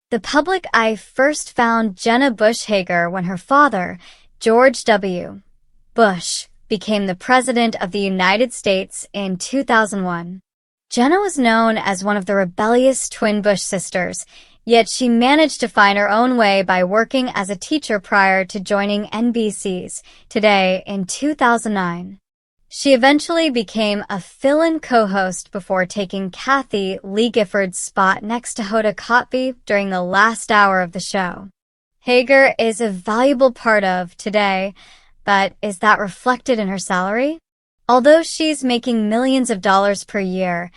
The public eye first found Jenna Bush Hager when her father, George W. Bush, became the President of the United States in 2001. Jenna was known as one of the rebellious twin Bush sisters, yet she managed to find her own way by working as a teacher prior to joining NBC's Today in 2009. She eventually became a fill-in co-host before taking Kathy Lee Gifford's spot next to Hoda Kotb during the last hour of the show. Hager is a valuable part of Today, but is that reflected in her salary? Although she's making millions of dollars per year,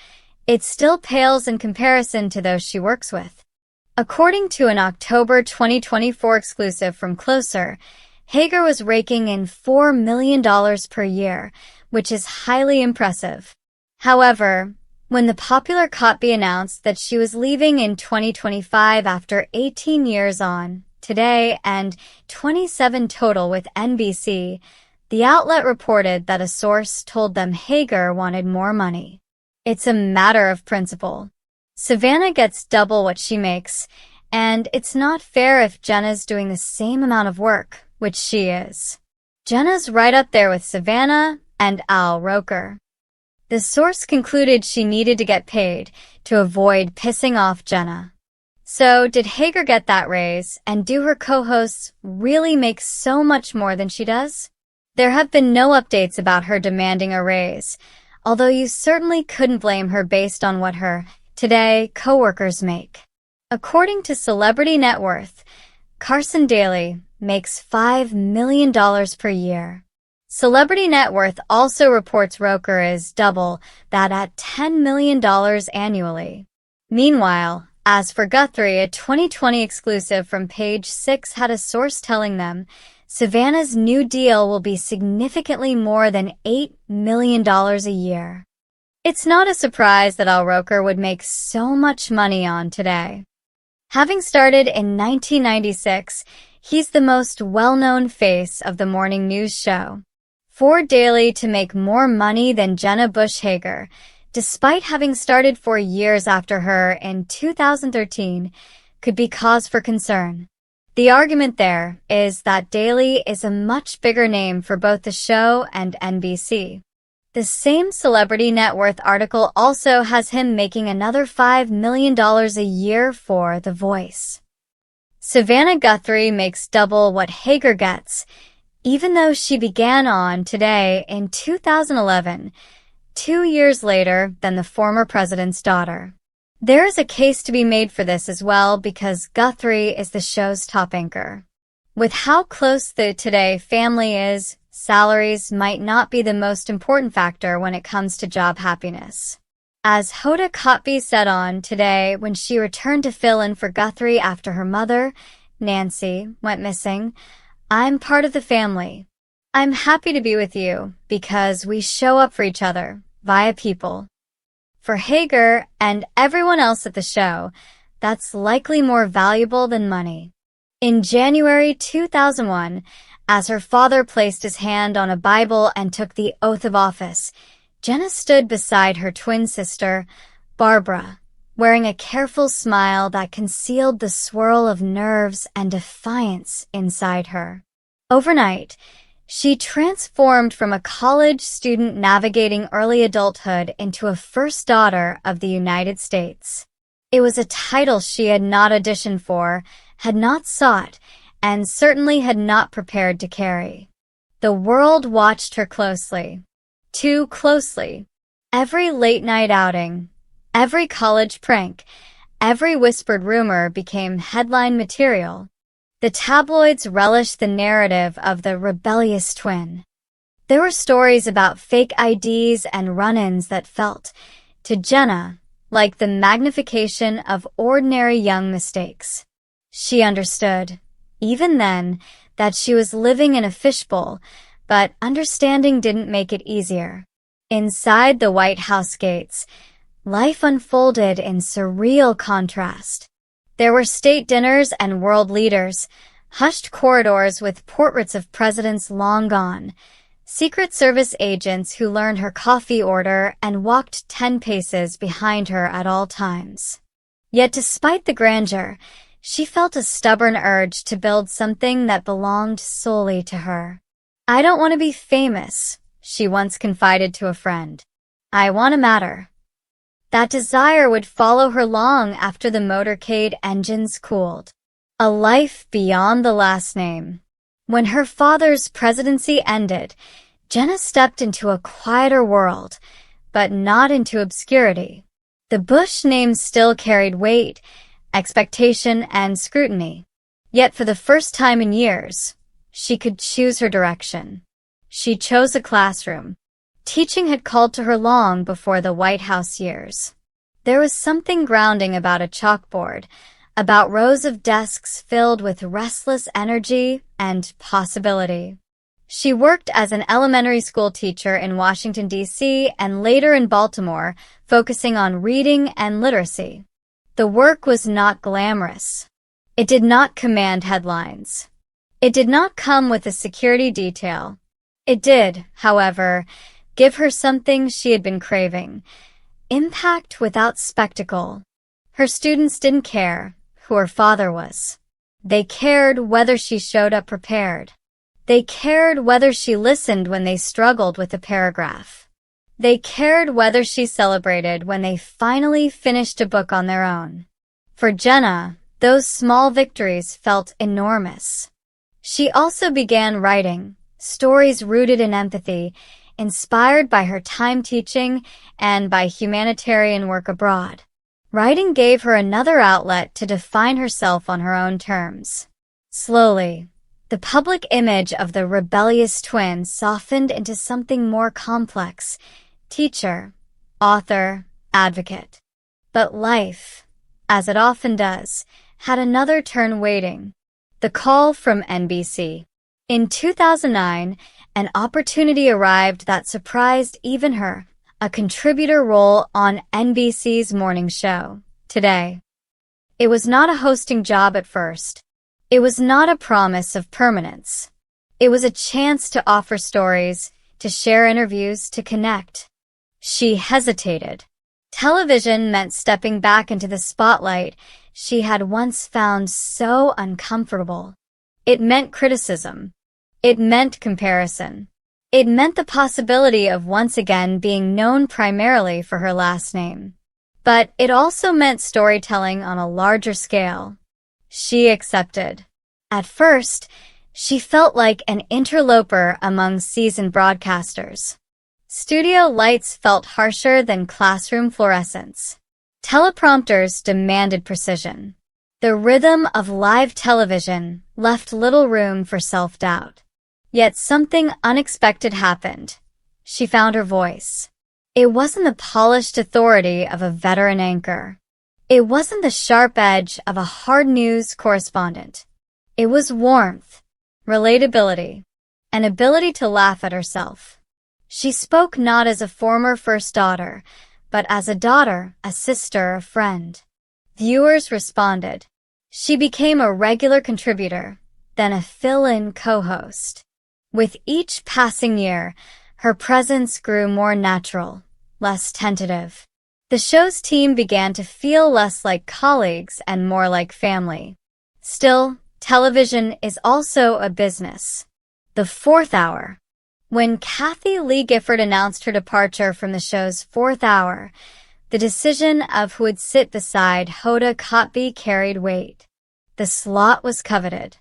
it still pales in comparison to those she works with. According to an October 2024 exclusive from Closer, Hager was raking in $4 million per year, which is highly impressive. However, when the popular Kotb announced that she was leaving in 2025 after 18 years on Today and 27 total with NBC, the outlet reported that a source told them Hager wanted more money. It's a matter of principle. Savannah gets double what she makes, and it's not fair if Jenna's doing the same amount of work, which she is. Jenna's right up there with Savannah and Al Roker. The source concluded she needed to get paid to avoid pissing off Jenna. So did Hager get that raise, and do her co-hosts really make so much more than she does? There have been no updates about her demanding a raise, although you certainly couldn't blame her based on what her Today coworkers make. According to Celebrity Net Worth, Carson Daly makes $5 million per year. Celebrity Net Worth also reports Roker is double that at $10 million annually. Meanwhile, as for Guthrie, a 2020 exclusive from Page 6 had a source telling them Savannah's new deal will be significantly more than $8 million a year. It's not a surprise that Al Roker would make so much money on Today. Having started in 1996, he's the most well-known face of the morning news show. For Daly to make more money than Jenna Bush Hager, despite having started 4 years after her in 2013, could be cause for concern. The argument there is that Daly is a much bigger name for both the show and NBC. The same Celebrity Net Worth article also has him making another $5 million a year for The Voice. Savannah Guthrie makes double what Hager gets, even though she began on Today in 2011, 2 years later than the former president's daughter. There is a case to be made for this as well because Guthrie is the show's top anchor. With how close the Today family is, salaries might not be the most important factor when it comes to job happiness. As Hoda Kotb said on Today when she returned to fill in for Guthrie after her mother, Nancy, went missing, "I'm part of the family. I'm happy to be with you because we show up for each other, via people." For Hager and everyone else at the show, that's likely more valuable than money. In January 2001, as her father placed his hand on a Bible and took the oath of office, Jenna stood beside her twin sister, Barbara, wearing a careful smile that concealed the swirl of nerves and defiance inside her. Overnight, she transformed from a college student navigating early adulthood into a first daughter of the United States. It was a title she had not auditioned for, had not sought, and certainly had not prepared to carry. The world watched her closely. Too closely. Every late-night outing, every college prank, every whispered rumor became headline material. The tabloids relished the narrative of the rebellious twin. There were stories about fake IDs and run-ins that felt, to Jenna, like the magnification of ordinary young mistakes. She understood, even then, that she was living in a fishbowl, but understanding didn't make it easier. Inside the White House gates, life unfolded in surreal contrast. There were state dinners and world leaders, hushed corridors with portraits of presidents long gone, Secret Service agents who learned her coffee order and walked 10 paces behind her at all times. Yet despite the grandeur, she felt a stubborn urge to build something that belonged solely to her. "I don't want to be famous," she once confided to a friend. "I want to matter." That desire would follow her long after the motorcade engines cooled. A life beyond the last name. When her father's presidency ended, Jenna stepped into a quieter world, but not into obscurity. The Bush name still carried weight, expectation, and scrutiny. Yet for the first time in years, she could choose her direction. She chose a classroom. Teaching had called to her long before the White House years. There was something grounding about a chalkboard, about rows of desks filled with restless energy and possibility. She worked as an elementary school teacher in Washington, D.C., and later in Baltimore, focusing on reading and literacy. The work was not glamorous. It did not command headlines. It did not come with a security detail. It did, however, give her something she had been craving: impact without spectacle. Her students didn't care who her father was. They cared whether she showed up prepared. They cared whether she listened when they struggled with a paragraph. They cared whether she celebrated when they finally finished a book on their own. For Jenna, those small victories felt enormous. She also began writing, stories rooted in empathy, inspired by her time teaching and by humanitarian work abroad. Writing gave her another outlet to define herself on her own terms. Slowly, the public image of the rebellious twin softened into something more complex: teacher, author, advocate. But life, as it often does, had another turn waiting: the call from NBC. In 2009, an opportunity arrived that surprised even her: a contributor role on NBC's morning show, Today. It was not a hosting job at first. It was not a promise of permanence. It was a chance to offer stories, to share interviews, to connect. She hesitated. Television meant stepping back into the spotlight she had once found so uncomfortable. It meant criticism. It meant comparison. It meant the possibility of once again being known primarily for her last name. But it also meant storytelling on a larger scale. She accepted. At first, she felt like an interloper among seasoned broadcasters. Studio lights felt harsher than classroom fluorescents. Teleprompters demanded precision. The rhythm of live television left little room for self-doubt. Yet something unexpected happened. She found her voice. It wasn't the polished authority of a veteran anchor. It wasn't the sharp edge of a hard news correspondent. It was warmth, relatability, an ability to laugh at herself. She spoke not as a former first daughter, but as a daughter, a sister, a friend. Viewers responded. She became a regular contributor, then a fill-in co-host. With each passing year, her presence grew more natural, less tentative. The show's team began to feel less like colleagues and more like family. Still, television is also a business. The fourth hour. When Kathie Lee Gifford announced her departure from the show's fourth hour, the decision of who would sit beside Hoda Kotb carried weight. The slot was coveted.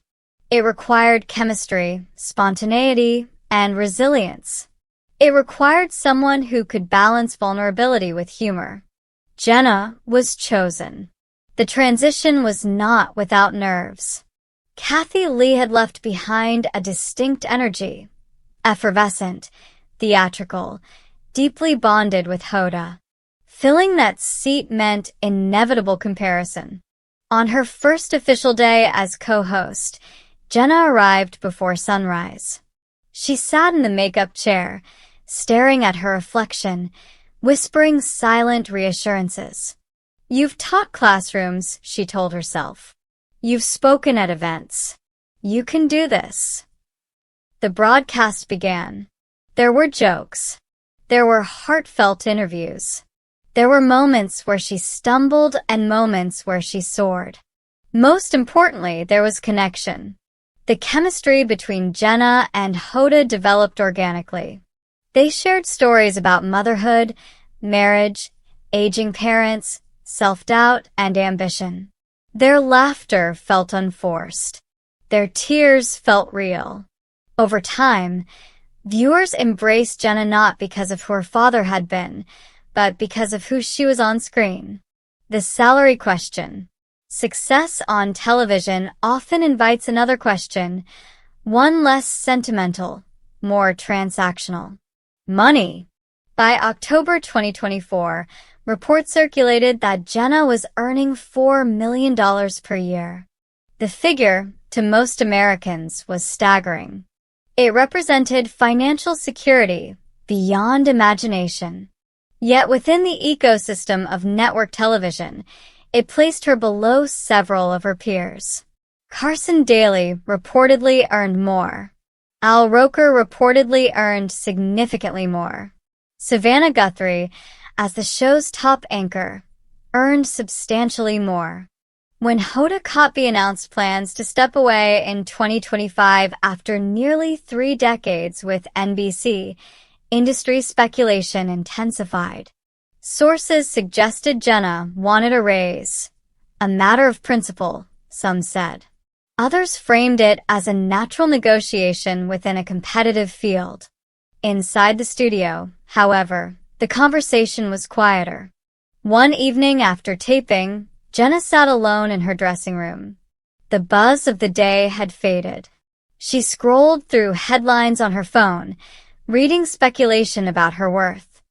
It required chemistry, spontaneity, and resilience. It required someone who could balance vulnerability with humor. Jenna was chosen. The transition was not without nerves. Kathie Lee had left behind a distinct energy, effervescent, theatrical, deeply bonded with Hoda. Filling that seat meant inevitable comparison. On her first official day as co-host, Jenna arrived before sunrise. She sat in the makeup chair, staring at her reflection, whispering silent reassurances. "You've taught classrooms," she told herself. "You've spoken at events. You can do this." The broadcast began. There were jokes. There were heartfelt interviews. There were moments where she stumbled and moments where she soared. Most importantly, there was connection. The chemistry between Jenna and Hoda developed organically. They shared stories about motherhood, marriage, aging parents, self-doubt, and ambition. Their laughter felt unforced. Their tears felt real. Over time, viewers embraced Jenna not because of who her father had been, but because of who she was on screen. The salary question. Success on television often invites another question, one less sentimental, more transactional. Money. By October 2024, reports circulated that Jenna was earning $4 million per year. The figure, to most Americans, was staggering. It represented financial security beyond imagination. Yet within the ecosystem of network television, it placed her below several of her peers. Carson Daly reportedly earned more. Al Roker reportedly earned significantly more. Savannah Guthrie, as the show's top anchor, earned substantially more. When Hoda Kotb announced plans to step away in 2025 after nearly 3 decades with NBC, industry speculation intensified. Sources suggested Jenna wanted a raise. A matter of principle, some said. Others framed it as a natural negotiation within a competitive field. Inside the studio, however, the conversation was quieter. One evening after taping, Jenna sat alone in her dressing room. The buzz of the day had faded. She scrolled through headlines on her phone, reading speculation about her worth.